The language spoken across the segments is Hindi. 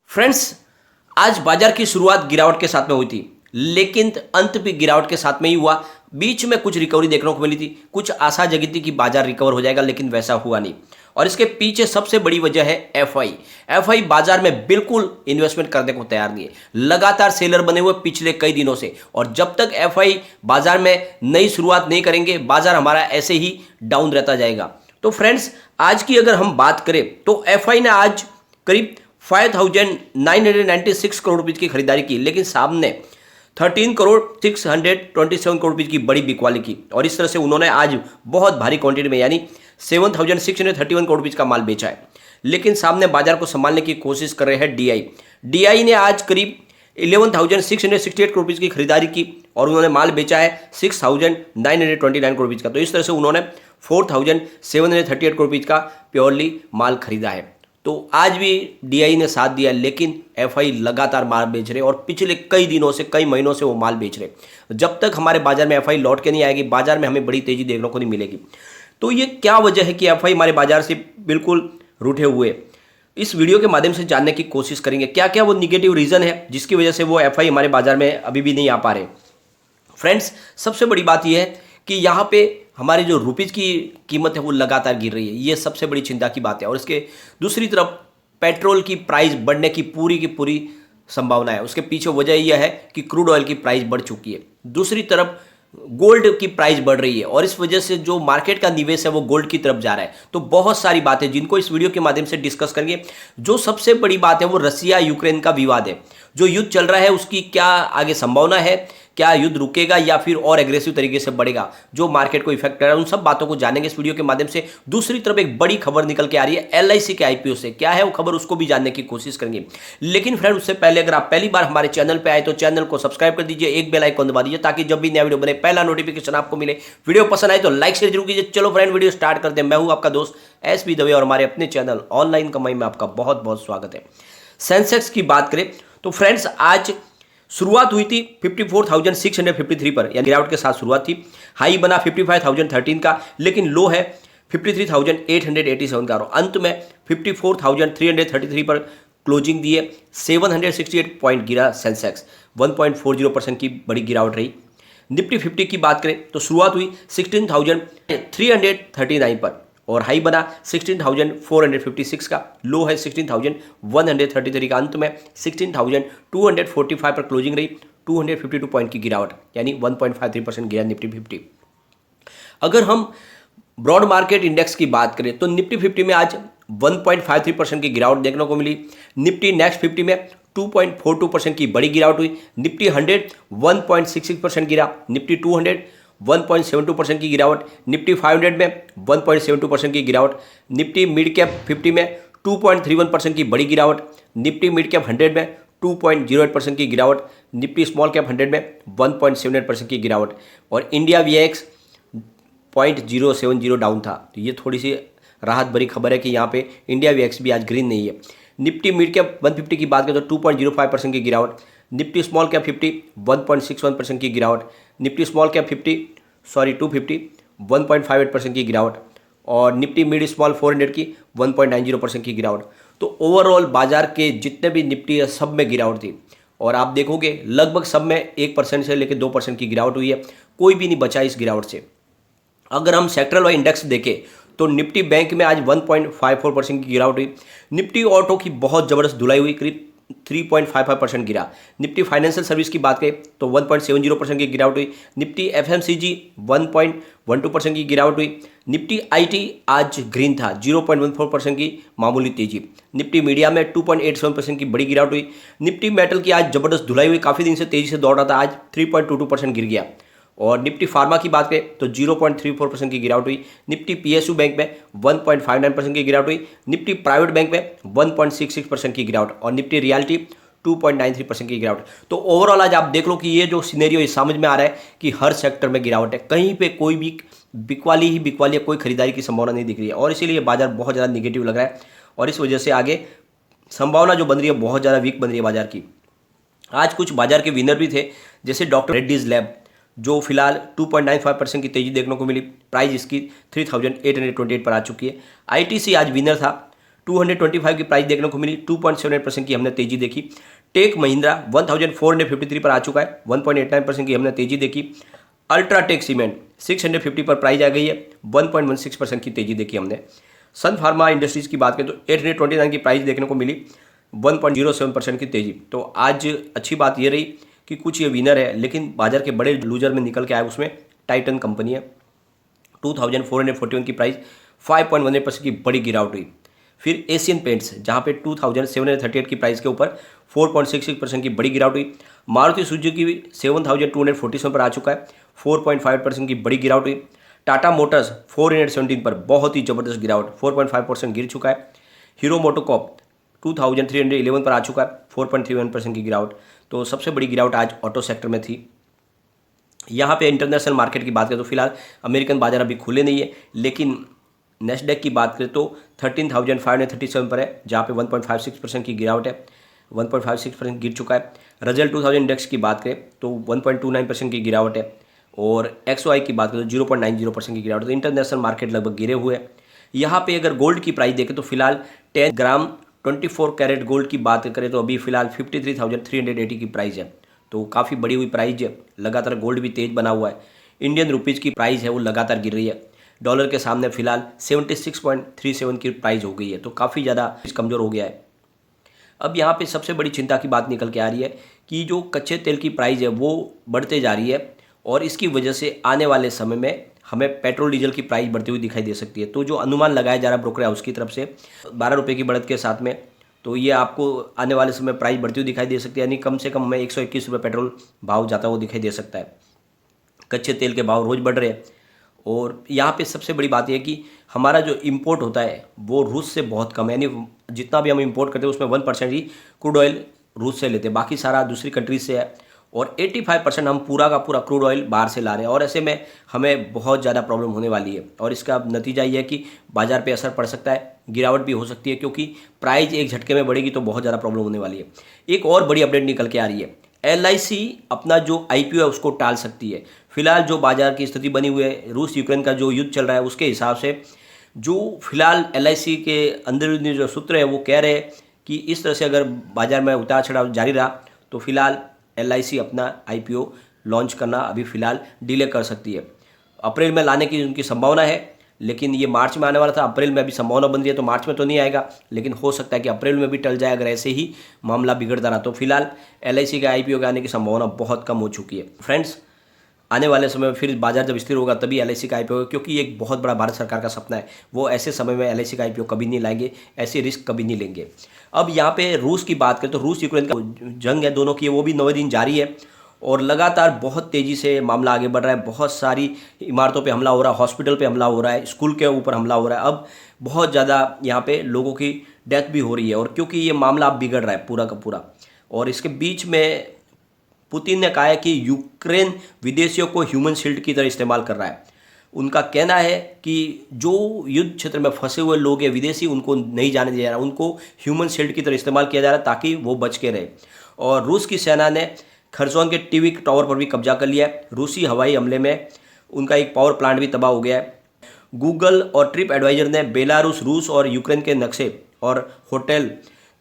फ्रेंड्स, आज बाजार की शुरुआत गिरावट के साथ में हुई थी, लेकिन अंत भी गिरावट के साथ में ही हुआ। बीच में कुछ रिकवरी देखने को मिली थी, कुछ आशा जगी थी कि बाजार रिकवर हो जाएगा, लेकिन वैसा हुआ नहीं। और इसके पीछे सबसे बड़ी वजह है एफआई। एफआई बाजार में बिल्कुल इन्वेस्टमेंट करने को तैयार नहीं है, लगातार सेलर बने हुए पिछले कई दिनों से। और जब तक एफआई बाजार में नई शुरुआत नहीं करेंगे, बाजार हमारा ऐसे ही डाउन रहता जाएगा। तो फ्रेंड्स, आज की अगर हम बात करें तो एफआई ने आज करीब 5,996 करोड़ रुपए की खरीदारी की, लेकिन सामने 13 करोड़ 627 करोड़ रुपए की बड़ी बिकवाली की। और इस तरह से उन्होंने आज बहुत भारी क्वांटिटी में यानी 7,631 करोड़ रुपए का माल बेचा है। लेकिन सामने बाजार को संभालने की कोशिश कर रहे हैं डीआई। डीआई ने आज करीब 11,668 करोड़ रुपए की खरीदारी की और उन्होंने माल बेचा है 6,929 करोड़ रुपए का। तो इस तरह से उन्होंने 4,738 करोड़ रुपए का प्योरली माल खरीदा है। तो आज भी डीआई ने साथ दिया, लेकिन एफआई लगातार माल बेच रहे और पिछले कई दिनों से, कई महीनों से वो माल बेच रहे। जब तक हमारे बाजार में एफआई लौट के नहीं आएगी, बाजार में हमें बड़ी तेजी देखने को नहीं मिलेगी। तो ये क्या वजह है कि एफआई हमारे बाजार से बिल्कुल रूठे हुए? इस वीडियो के माध्यम से जानने की कोशिश करेंगे क्या क्या वो निगेटिव रीजन है जिसकी वजह से वो एफआई हमारे बाजार में अभी भी नहीं आ पा रहे। फ्रेंड्स, सबसे बड़ी बात यह है कि यहाँ पे हमारी जो रुपीज़ की कीमत है वो लगातार गिर रही है। ये सबसे बड़ी चिंता की बात है। और इसके दूसरी तरफ पेट्रोल की प्राइस बढ़ने की पूरी संभावना है। उसके पीछे वजह यह है कि क्रूड ऑयल की प्राइस बढ़ चुकी है। दूसरी तरफ गोल्ड की प्राइस बढ़ रही है और इस वजह से जो मार्केट का निवेश है वो गोल्ड की तरफ जा रहा है। तो बहुत सारी बातें जिनको इस वीडियो के माध्यम से डिस्कस करेंगे। जो सबसे बड़ी बात है वो रसिया यूक्रेन का विवाद है। जो युद्ध चल रहा है उसकी क्या आगे संभावना है, क्या युद्ध रुकेगा या फिर और एग्रेसिव तरीके से बढ़ेगा, जो मार्केट को इफेक्ट कर रहा है, उन सब बातों को जानेंगे इस वीडियो के माध्यम से। दूसरी तरफ एक बड़ी खबर निकल के आ रही है एलआईसी के आईपीओ से। क्या है वो खबर, उसको भी जानने की कोशिश करेंगे। लेकिन फ्रेंड, उससे पहले अगर आप पहली बार हमारे चैनल पे आए तो चैनल को सब्सक्राइब कर दीजिए, एक बेल आइकन दबा दीजिए ताकि जब भी नया वीडियो बने पहला नोटिफिकेशन आपको मिले। वीडियो पसंद आए तो लाइक शेयर जरूर कीजिए। चलो फ्रेंड, वीडियो स्टार्ट करते हैं। मैं हूं आपका दोस्त एसपी दवे और हमारे अपने चैनल ऑनलाइन कमाई में आपका बहुत बहुत स्वागत है। सेंसेक्स की बात करें तो फ्रेंड्स, आज शुरुआत हुई थी 54,653 पर, यानी गिरावट के साथ शुरुआत थी। हाई बना 55,013 का, लेकिन लो है 53,887 का। और अंत में 54,333 पर क्लोजिंग दिए। 768 पॉइंट गिरा सेंसेक्स, 1.40% की बड़ी गिरावट रही। निफ्टी 50 की बात करें तो शुरुआत हुई 16,339 पर और हाई बना 16,456 का, लो है 16,133 का। अंत में 16,245 पर क्लोजिंग रही। 252 पॉइंट की गिरावट यानी 1.53% गिरा निफ्टी 50। अगर हम ब्रॉड मार्केट इंडेक्स की बात करें तो निफ्टी 50 में आज 1.53% की गिरावट देखने को मिली। निफ्टी नेक्स्ट 50 में 2.42% की बड़ी गिरावट हुई। निफ्टी 100 1.66% गिरा। निफ्टी 200 1.72% की गिरावट। निफ्टी 500 में 1.72% की गिरावट। निफ्टी मिड कैप 50 में 2.31% की बड़ी गिरावट। निफ्टी मिड कैप 100 में 2.08% की गिरावट। निफ्टी स्मॉल कैप 100 में 1.78% की गिरावट। और इंडिया वीएक्स 0.070 डाउन था। तो ये थोड़ी सी राहत भरी खबर है कि यहाँ पे इंडिया वीएक्स भी आज ग्रीन नहीं है। निफ्टी मिड कैप 150 की बात करें तो 2.05% की गिरावट। निफ्टी स्मॉल कैप 50 1.61% की गिरावट। निफ्टी स्मॉल कैप 250 1.58% की गिरावट। और निफ्टी मिड स्मॉल 400 की 1.90% की गिरावट। तो ओवरऑल बाजार के जितने भी निफ्टी है सब में गिरावट थी। और आप देखोगे लगभग सब में 1% से लेकर 2% की गिरावट हुई है। कोई भी नहीं बचा इस गिरावट से। अगर हम सेक्टरल वाइज इंडेक्स देखें तो निफ्टी बैंक में आज 1.54% की गिरावट हुई। निफ्टी ऑटो की बहुत ज़बरदस्त धुलाई हुई, करीब 3.55% गिरा। निफ्टी फाइनेंशियल सर्विस की बात करें तो 1.70% की गिरावट हुई। निफ्टी एफएमसीजी 1.12% की गिरावट हुई। निफ्टी आईटी आज ग्रीन था, 0.14% की मामूली तेजी। निफ्टी मीडिया में 2.87% की बड़ी गिरावट हुई। निफ्टी मेटल की आज जबरदस्त धुलाई हुई, काफ़ी दिन से तेजी से दौड़ रहा था, आज 3.22% गिर गया। और निफ्टी फार्मा की बात करें तो 0.34% की गिरावट हुई। निफ्टी पीएसयू बैंक में 1.59% की गिरावट हुई। निफ्टी प्राइवेट बैंक में 1.66% की गिरावट और निफ्टी रियल्टी 2.93% की गिरावट। तो ओवरऑल आज आप देख लो कि ये जो सिनेरियो समझ में आ रहा है कि हर सेक्टर में गिरावट है, कहीं पे कोई भी बिकवाली ही बिकवाली है, कोई खरीदारी की संभावना नहीं दिख रही है। और इसीलिए बाजार बहुत ज़्यादा निगेटिव लग रहा है और इस वजह से आगे संभावना जो बन रही है बहुत ज़्यादा वीक बन रही है बाजार की। आज कुछ बाजार के विनर भी थे, जैसे डॉक्टर रेड्डीज लैब, जो फिलहाल 2.95% की तेजी देखने को मिली। प्राइस इसकी 3,828 पर आ चुकी है। आईटीसी आज विनर था, 225 की प्राइस देखने को मिली, 2.78% की हमने तेजी देखी। टेक महिंद्रा 1453 पर आ चुका है, 1.89% की हमने तेजी देखी। अल्ट्राटेक सीमेंट 650 पर प्राइस आ गई है, 1.16% की तेजी देखी हमने। सन फार्मा इंडस्ट्रीज की बात करें तो 829 की प्राइस देखने को मिली, 1.07% की तेजी। तो आज अच्छी बात ये रही कि कुछ ये विनर है, लेकिन बाजार के बड़े लूजर में निकल के आए, उसमें टाइटन कंपनी है। 2441 की प्राइस 5.18% की बड़ी गिरावट हुई। फिर एशियन पेंट्स जहाँ पे 2738 की प्राइस के ऊपर 4.66% की बड़ी गिरावट हुई। मारुति सुजुकी भी 7247 पर आ चुका है, 4.5% की बड़ी गिरावट हुई। टाटा मोटर्स 4817 पर बहुत ही ज़बरदस्त गिरावट, 4.5% गिर चुका है। हीरो मोटोकॉर्प 2311 पर आ चुका है, 4.31% की गिरावट। तो सबसे बड़ी गिरावट आज ऑटो सेक्टर में थी। यहाँ पे इंटरनेशनल मार्केट की बात करें तो फिलहाल अमेरिकन बाजार अभी खुले नहीं है, लेकिन नेस्डेक की बात करें तो 13,537 पर है, जहाँ पे 1.56% की गिरावट है, 1.56% गिर चुका है। रजल 2000 इंडेक्स की बात करें तो 1.29% की गिरावट है, और XY की बात करें तो 0.90% की गिरावट है। तो इंटरनेशनल मार्केट लगभग गिरे हुए हैं। यहाँ पे अगर गोल्ड की प्राइस देखें तो फिलहाल 10 ग्राम 24 कैरेट गोल्ड की बात करें तो अभी फिलहाल 53,380 की प्राइस है। तो काफ़ी बड़ी हुई प्राइस है, लगातार गोल्ड भी तेज बना हुआ है। इंडियन रुपीज़ की प्राइस है वो लगातार गिर रही है, डॉलर के सामने फिलहाल 76.37 की प्राइस हो गई है, तो काफ़ी ज़्यादा कमज़ोर हो गया है। अब यहाँ पे सबसे बड़ी चिंता की बात निकल के आ रही है कि जो कच्चे तेल की प्राइस है वो बढ़ते जा रही है, और इसकी वजह से आने वाले समय में हमें पेट्रोल डीजल की प्राइस बढ़ती हुई दिखाई दे सकती है। तो जो अनुमान लगाया जा रहा है ब्रोकर हाउस की तरफ से 12 रुपये की बढ़त के साथ में, तो ये आपको आने वाले समय प्राइस बढ़ती हुई दिखाई दे सकती है, यानी कम से कम हमें 121 रुपये पेट्रोल भाव जाता हुआ दिखाई दे सकता है। कच्चे तेल के भाव रोज़ बढ़ रहे हैं, और यहाँ पे सबसे बड़ी बात यह है कि हमारा जो इंपोर्ट होता है वो रूस से बहुत कम है, यानी जितना भी हम इंपोर्ट करते हैं उसमें 1% ही क्रूड ऑयल रूस से लेते हैं, बाकी सारा दूसरी कंट्रीज से है, और 85% हम पूरा का पूरा क्रूड ऑयल बाहर से ला रहे हैं। और ऐसे में हमें बहुत ज़्यादा प्रॉब्लम होने वाली है, और इसका नतीजा ये है कि बाज़ार पे असर पड़ सकता है, गिरावट भी हो सकती है, क्योंकि प्राइस एक झटके में बढ़ेगी तो बहुत ज़्यादा प्रॉब्लम होने वाली है। एक और बड़ी अपडेट निकल के आ रही है, LIC अपना जो IPO है उसको टाल सकती है। फिलहाल जो बाजार की स्थिति बनी हुई है, रूस यूक्रेन का जो युद्ध चल रहा है, उसके हिसाब से जो फिलहाल LIC के अंदरूनी जो सूत्र है वो कह रहे हैं कि इस तरह से अगर बाजार में उतार चढ़ाव जारी रहा तो फिलहाल LIC अपना IPO लॉन्च करना अभी फ़िलहाल डिले कर सकती है। अप्रैल में लाने की उनकी संभावना है, लेकिन ये मार्च में आने वाला था, अप्रैल में अभी संभावना बन रही है, तो मार्च में तो नहीं आएगा, लेकिन हो सकता है कि अप्रैल में भी टल जाए अगर ऐसे ही मामला बिगड़ता रहा। तो फिलहाल LIC के IPO के आने की संभावना बहुत कम हो चुकी है। फ्रेंड्स, आने वाले समय में फिर बाजार जब स्थिर होगा तभी LIC का IPO होगा, क्योंकि ये एक बहुत बड़ा भारत सरकार का सपना है। वो ऐसे समय में LIC का IPO कभी नहीं लाएंगे, ऐसे रिस्क कभी नहीं लेंगे। अब यहाँ पे रूस की बात करें तो रूस यूक्रेन का जंग है दोनों की, वो भी 9वें दिन जारी है, और लगातार बहुत तेज़ी से मामला आगे बढ़ रहा है। बहुत सारी इमारतों पे हमला हो रहा है, हॉस्पिटल पे हमला हो रहा है, स्कूल के ऊपर हमला हो रहा है। अब बहुत ज़्यादा यहाँ पे लोगों की डेथ भी हो रही है, और क्योंकि ये मामला अब बिगड़ रहा है पूरा का पूरा, और इसके बीच में पुतिन ने कहा है कि यूक्रेन विदेशियों को ह्यूमन शील्ड की तरह इस्तेमाल कर रहा है। उनका कहना है कि जो युद्ध क्षेत्र में फंसे हुए लोग हैं विदेशी, उनको नहीं जाने दिया जा रहा, उनको ह्यूमन शील्ड की तरह इस्तेमाल किया जा रहा है ताकि वो बच के रहे। और रूस की सेना ने खरसोन के टीवी टावर पर भी कब्जा कर लिया है। रूसी हवाई हमले में उनका एक पावर प्लांट भी तबाह हो गया है। गूगल और ट्रिप एडवाइजर ने बेलारूस, रूस और यूक्रेन के नक्शे और होटल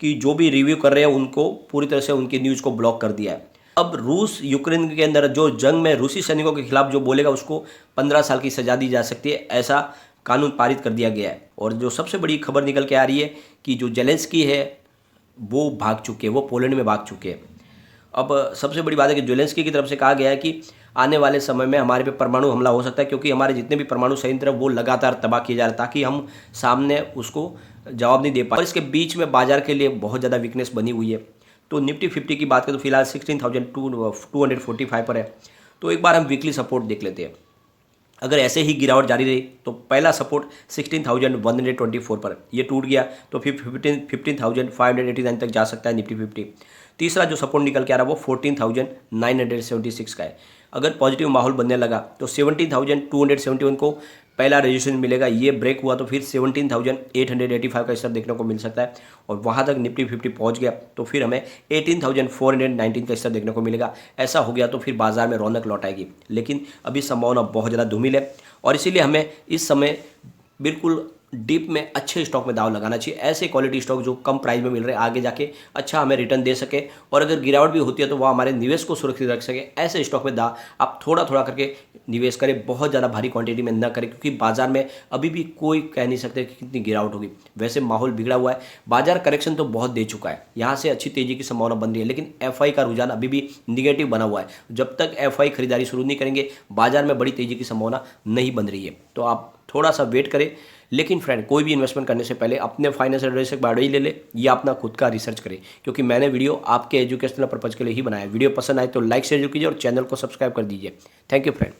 की जो भी रिव्यू कर रहे हैं उनको पूरी तरह से उनकी न्यूज़ को ब्लॉक कर दिया है। अब रूस यूक्रेन के अंदर जो जंग में रूसी सैनिकों के खिलाफ जो बोलेगा उसको 15 साल की सजा दी जा सकती है, ऐसा कानून पारित कर दिया गया है। और जो सबसे बड़ी खबर निकल के आ रही है कि जो जेलेंस्की है वो भाग चुके हैं, वो पोलैंड में भाग चुके हैं। अब सबसे बड़ी बात है कि जेलेंस्की की तरफ से कहा गया है कि आने वाले समय में हमारे पे परमाणु हमला हो सकता है, क्योंकि हमारे जितने भी परमाणु संयंत्र वो लगातार तबाह किए जा रहे हैं, ताकि हम सामने उसको जवाब नहीं दे पाए। और इसके बीच में बाजार के लिए बहुत ज़्यादा वीकनेस बनी हुई है। तो निफ्टी 50 की बात करें तो फिलहाल 16,245 पर है। तो एक बार हम वीकली सपोर्ट देख लेते हैं। अगर ऐसे ही गिरावट जारी रही तो पहला सपोर्ट 16,124 पर, ये टूट गया तो फिर 15,589 तक जा सकता है निफ्टी 50। तीसरा जो सपोर्ट निकल के आ रहा है वो 14,976 का है। अगर पॉजिटिव माहौल बनने लगा तो 17,271 को पहला रजिस्ट्रेशन मिलेगा। ये ब्रेक हुआ तो फिर 17,885 का स्तर देखने को मिल सकता है, और वहाँ तक निफ्टी 50 पहुँच गया तो फिर हमें 18,419 का स्तर देखने को मिलेगा। ऐसा हो गया तो फिर बाजार में रौनक लौट आएगी, लेकिन अभी संभावना बहुत ज़्यादा धूमिल है, और इसीलिए हमें इस समय बिल्कुल डीप में अच्छे स्टॉक में दाव लगाना चाहिए। ऐसे क्वालिटी स्टॉक जो कम प्राइस में मिल रहे हैं, आगे जाके अच्छा हमें रिटर्न दे सके और अगर गिरावट भी होती है तो वह हमारे निवेश को सुरक्षित रख सके, ऐसे स्टॉक में आप थोड़ा थोड़ा करके निवेश करें, बहुत ज़्यादा भारी क्वांटिटी में न करें, क्योंकि बाजार में अभी भी कोई कह नहीं सकते कि कितनी गिरावट होगी। वैसे माहौल बिगड़ा हुआ है, बाजार करेक्शन तो बहुत दे चुका है, यहाँ से अच्छी तेजी की संभावना बन रही है, लेकिन एफआई का रुझान अभी भी निगेटिव बना हुआ है। जब तक एफआई खरीदारी शुरू नहीं करेंगे, बाजार में बड़ी तेजी की संभावना नहीं बन रही है। तो आप थोड़ा सा वेट करें। लेकिन फ्रेंड, कोई भी इन्वेस्टमेंट करने से पहले अपने फाइनेंशियल एडवाइजर से बायोडाटा ले ले या अपना खुद का रिसर्च करें, क्योंकि मैंने वीडियो आपके एजुकेशनल पर्पज के लिए ही बनाया है। वीडियो पसंद आए तो लाइक शेयर कीजिए और चैनल को सब्सक्राइब कर दीजिए। Thank you friend.